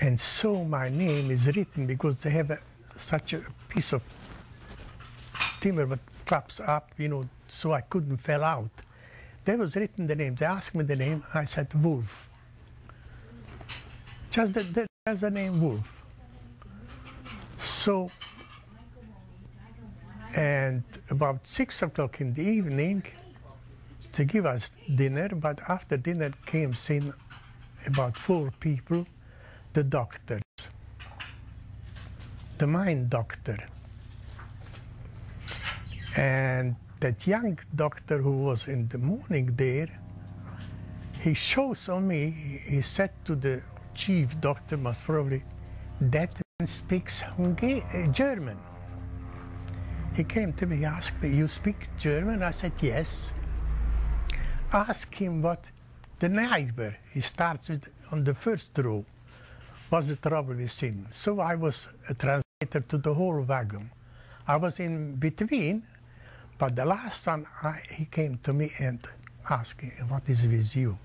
And so my name is written because they have such a piece of timber that claps up, you know, so I couldn't fall out. There was written the name. They asked me the name. I said Wolf. Just the name Wolf. So, and about 6 o'clock in the evening, they give us dinner, but after dinner came in about 4 people, the doctors, the mine doctor. And that young doctor who was in the morning there, he shows on me, he said to the chief doctor, most probably, that man speaks German. He came to me, asked me, you speak German? I said, yes. Ask him what the neighbor, he starts with on the first row, was the trouble with him. So I was a translator to the whole wagon. I was in between, but the last one, he came to me and asked me, what is with you?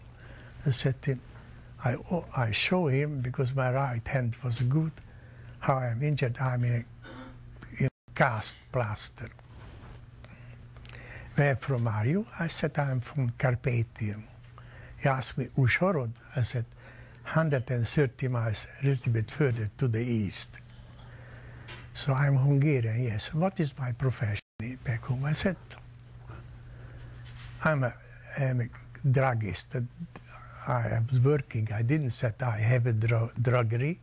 I said to him, I show him, because my right hand was good, how I'm injured. I'm in a cast plaster. Where from are you? I said, I'm from Carpathia. He asked me, Ushorod? I said, 130 miles, a little bit further to the east. So I'm Hungarian, yes. What is my profession back home? I said, I'm a druggist. I was working. I didn't say I have a druggery.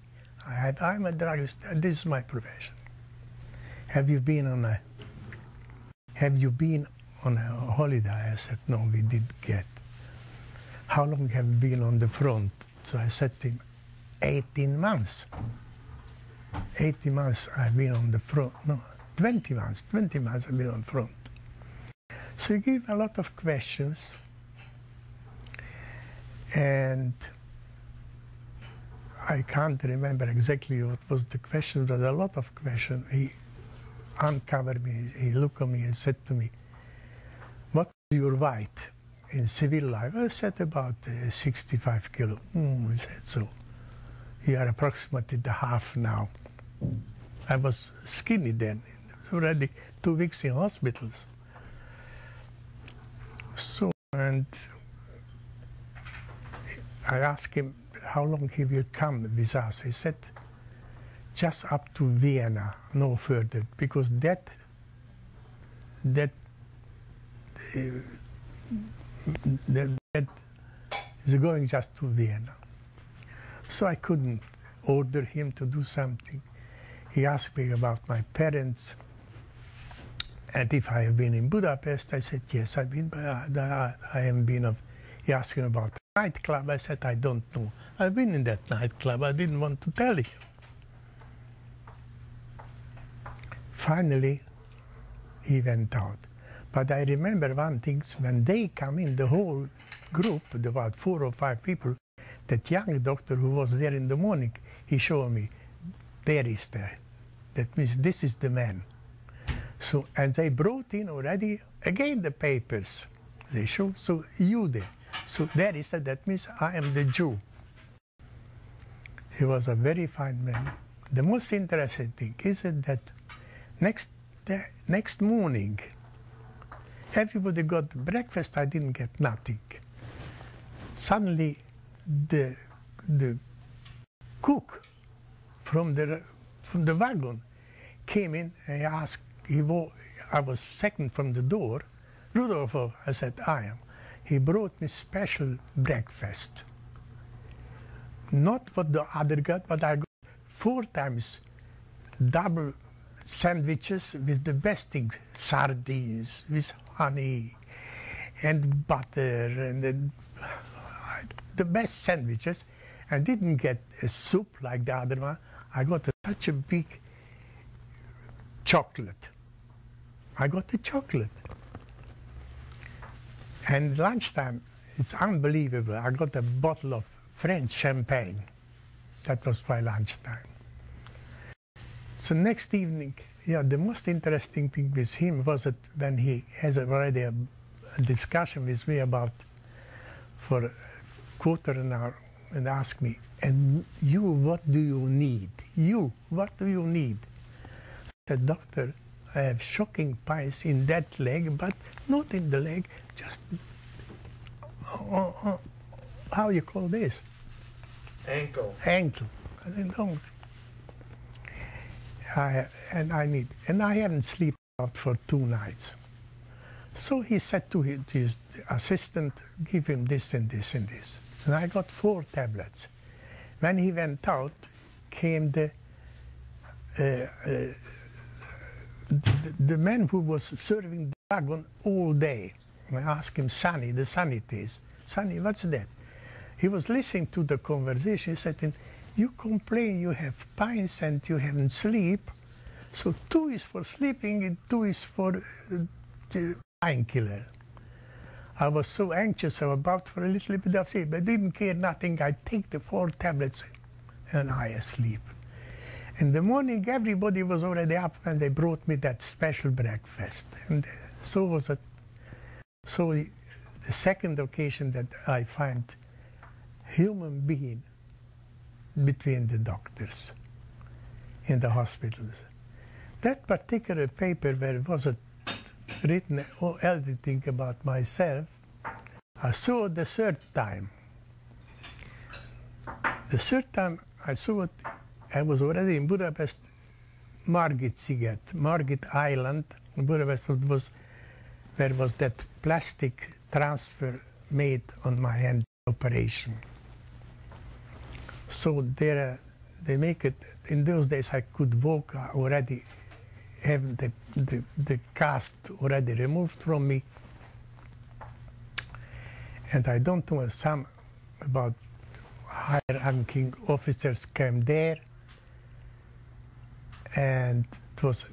I'm a druggist. This is my profession. Have you been on a holiday? I said, no, we didn't get. How long have you been on the front? So I said to him, 18 months. 18 months I've been on the front. No, 20 months. 20 months I've been on front. So he gave a lot of questions. And I can't remember exactly what was the question, but a lot of questions. He uncovered me, he looked at me and said to me, what is your weight in civil life? I said about 65 kilo. He said, so you are approximately the half now. I was skinny then, already 2 weeks in hospitals. So, and I asked him how long he will come with us. He said, just up to Vienna, no further, because that is going just to Vienna. So I couldn't order him to do something. He asked me about my parents, and if I have been in Budapest. I said, yes, I've been, but I haven't been. He asked me about the nightclub. I said, I don't know. I've been in that nightclub. I didn't want to tell you. Finally, he went out. But I remember one thing, when they come in, the whole group, about 4 or 5 people, that young doctor who was there in the morning, he showed me, there is there. That means this is the man. So, and they brought in already, again, the papers. They showed, so you there. So there is that means I am the Jew. He was a very fine man. The most interesting thing is that next morning, everybody got breakfast, I didn't get nothing. Suddenly, the cook from the wagon came in and asked, I was second from the door, Rudolph, I said, I am. He brought me special breakfast. Not what the other got, but I got 4 times double sandwiches with the best things, sardines, with honey and butter, and the best sandwiches. I didn't get a soup like the other one. I got such a big chocolate. I got the chocolate. And lunchtime, it's unbelievable. I got a bottle of French champagne. That was my lunchtime. So next evening, yeah, the most interesting thing with him was that when he has already a discussion with me about, for a quarter an hour, and asked me, "And you, what do you need? You, what do you need?" I said, "Doctor, I have shocking pains in that leg, but not in the leg, just, how you call this? Ankle. Ankle." I said, "No. And I hadn't slept out for 2 nights." So he said to his assistant, "Give him this and this and this." And I got 4 tablets. When he went out, came the man who was serving the wagon all day. I asked him, "Sonny, the sanities, Sonny, what's that?" He was listening to the conversation. He said, "You complain you have pains and you haven't sleep. So 2 is for sleeping and 2 is for the painkiller." I was so anxious about for a little bit of sleep. I didn't care nothing. I take the 4 tablets and I asleep. In the morning, everybody was already up when they brought me that special breakfast. And so was it. So the second occasion that I find human being between the doctors in the hospitals. That particular paper where was it written or anything about myself, I saw the 3rd time. The 3rd time I saw it, I was already in Budapest, Margit Island in Budapest. It was, where was that plastic transfer made on my hand operation. So there, they make it, in those days I could walk already, have the cast already removed from me. And I don't know, some about high-ranking officers came there, and it was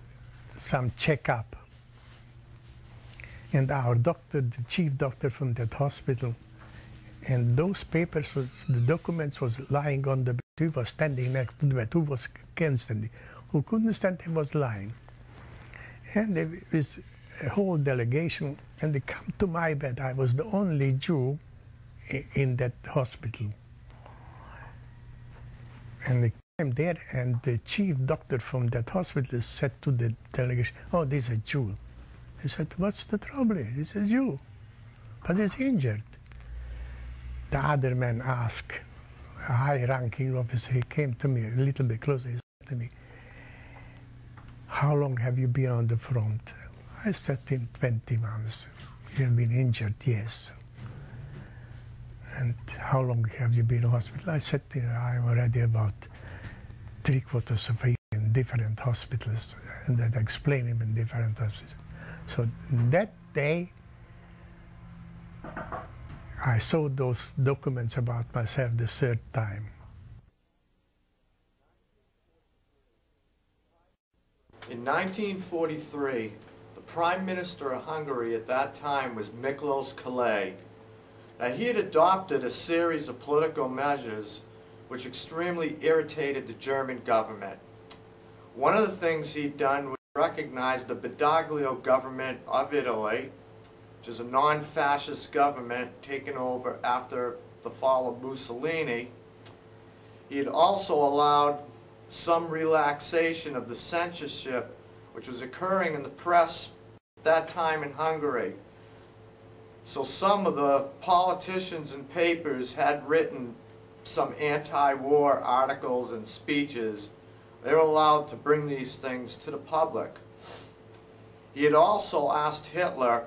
some checkup. And our doctor, the chief doctor from that hospital, and those papers, the documents was lying on the bed. He was standing next to the bed. Who was standing? Who couldn't stand, he was lying. And there was a whole delegation, and they come to my bed. I was the only Jew in that hospital. And they came there, and the chief doctor from that hospital said to the delegation, "Oh, this is a Jew." He said, "What's the trouble? He's a Jew, but he's injured." The other man asked, a high-ranking officer, he came to me a little bit closer, he said to me, "How long have you been on the front?" I said, "In 20 months. You have been injured?" "Yes." "And how long have you been in hospital?" I said, "I'm already about 3/4 of a year in different hospitals." And I explained him in different hospitals. So that day, I saw those documents about myself the 3rd time. In 1943, the Prime Minister of Hungary at that time was Miklos Kalay. Now, he had adopted a series of political measures which extremely irritated the German government. One of the things he'd done was recognize the Badoglio government of Italy, which is a non-fascist government taken over after the fall of Mussolini. He had also allowed some relaxation of the censorship which was occurring in the press at that time in Hungary. So some of the politicians and papers had written some anti-war articles and speeches. They were allowed to bring these things to the public. He had also asked Hitler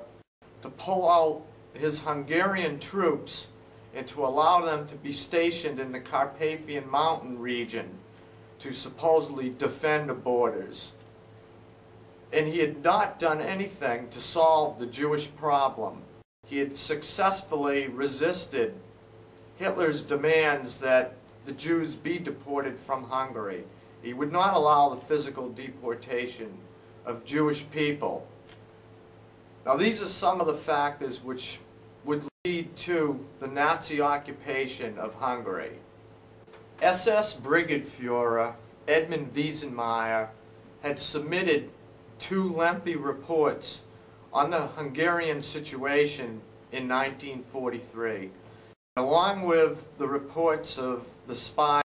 to pull out his Hungarian troops and to allow them to be stationed in the Carpathian mountain region to supposedly defend the borders. And he had not done anything to solve the Jewish problem. He had successfully resisted Hitler's demands that the Jews be deported from Hungary. He would not allow the physical deportation of Jewish people. Now, these are some of the factors which would lead to the Nazi occupation of Hungary. SS Brigadeführer Edmund Wiesenmeyer had submitted 2 lengthy reports on the Hungarian situation in 1943. Along with the reports of the spy